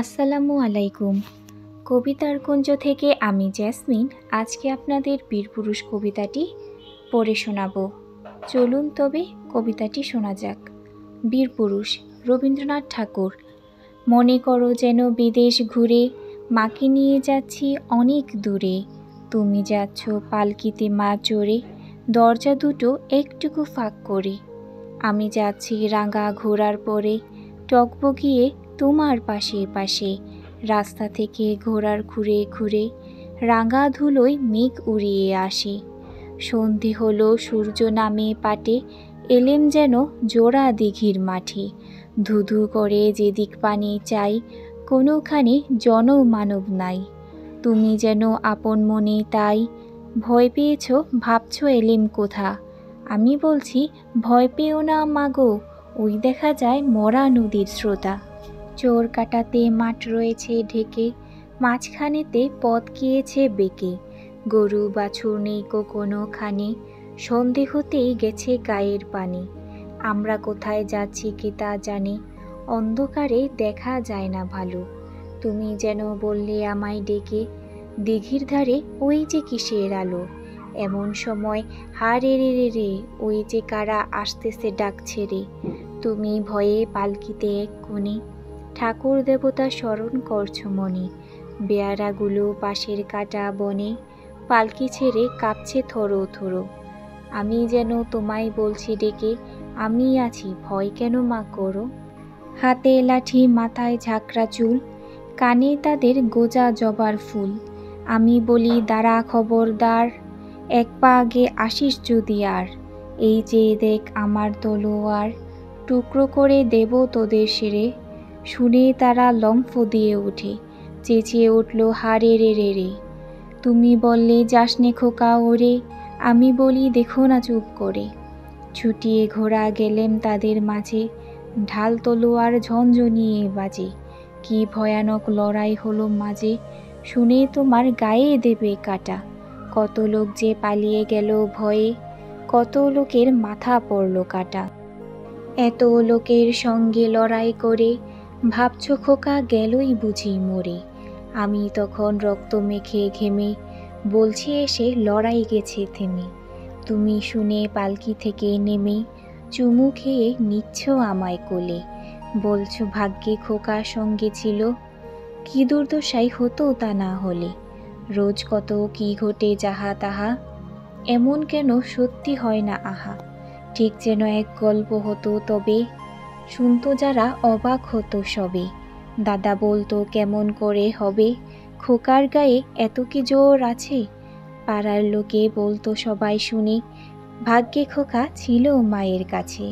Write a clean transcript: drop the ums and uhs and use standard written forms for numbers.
আসসালামু আলাইকুম। কবিতার কুঞ্জ থেকে আমি জেসমিন আজকে আপনাদের বীরপুরুষ কবিতাটি পড়ে শোনাব। চলুন তবে কবিতাটি শোনা যাক। বীরপুরুষ, রবীন্দ্রনাথ ঠাকুর। মনে করো যেন বিদেশ ঘুরে, মাকে নিয়ে যাচ্ছি অনেক দূরে। তুমি যাচ্ছ পালকিতে মা চড়ে, দরজা দুটো একটুকু ফাঁক করে। আমি যাচ্ছি রাঙা ঘোড়ার পরে, টকবগিয়ে তোমার পাশে পাশে। রাস্তা থেকে ঘোড়ার খুঁড়ে খুঁড়ে, রাঙা ধুলোয় মেঘ উড়িয়ে আসে। সন্ধে হলো, সূর্য নামে পাটে, এলেম যেন জোড়া দিঘির মাঠে। ধুধু করে যেদিক পানি চাই, কোনোখানে জনমানব নাই। তুমি যেন আপন মনে তাই, ভয় পেয়েছ ভাবছ এলেম কোথা। আমি বলছি ভয় পেও না মাগো, ওই দেখা যায় মরা নদীর স্রোতা। চোর কাটাতে মাঠ রয়েছে ঢেকে, মাঝখানেতে পথ গিয়েছে বেঁকে। গরু বাছুর নেই কোনোখানে, সন্ধে হতেই গেছে গায়ের পানি। আমরা কোথায় যাচ্ছি কে তা জানে, অন্ধকারে দেখা যায় না ভালো। তুমি যেন বললে আমায় ডেকে, দিঘির ধারে ওই যে কিসের আলো। এমন সময় হারে রে রে রে, ওই যে কারা আসতেছে ডাক ছেড়ে। তুমি ভয়ে পালকিতে এক কোণে, ঠাকুর দেবতা স্মরণ করছো মনে। বেয়ারাগুলো পাশের কাটা বনে, পালকি ছেড়ে কাঁপছে থরো থরো। আমি যেন তোমায় বলছি ডেকে, আমি আছি ভয় কেন মা করো। হাতে লাঠি মাথায় ঝাঁকড়া চুল, কানে তাদের গোজা জবার ফুল। আমি বলি দাঁড়া খবরদার, এক পা আগে আসিস যদি আর। এই যে দেখ আমার তলোয়ার, টুকরো করে দেব তোদের সেরে। শুনে তারা লম্ফ দিয়ে ওঠে, চেঁচিয়ে উঠল হারে রে রে রে। তুমি বললে যাসনে খোকা ওরে, আমি বলি দেখো না চুপ করে। ছুটিয়ে ঘোড়া গেলেম তাদের মাঝে, ঢাল তলোয়ার ঝনঝনিয়ে বাজে। কি ভয়ানক লড়াই হলো মাঝে, শুনে তোমার গায়ে দেবে কাটা। কত লোক যে পালিয়ে গেল ভয়ে, কত লোকের মাথা পড়ল কাটা। এত লোকের সঙ্গে লড়াই করে, ভাবছ খোকা গেলই বুঝি মরে। আমি তখন রক্ত মেখে ঘেমে, বলছি এসে লড়াই গেছে থেমে। তুমি শুনে পালকি থেকে নেমে, চুমু খেয়ে নিচ্ছ আমায় কোলে। বলছো ভাগ্যে খোকা সঙ্গে ছিল, কি দুর্দশাই হতো তা না হলে। রোজ কত কি ঘটে যাহা তাহা, এমন কেন সত্যি হয় না আহা। ঠিক যেন এক গল্প হতো তবে, শুনতো যারা অবাক হতো সবে। দাদা বলতো কেমন করে হবে, খোকার গায়ে এত কি জোর আছে। পাড়ার লোকে বলতো সবাই শুনে, ভাগ্যে খোকা ছিল মায়ের কাছে।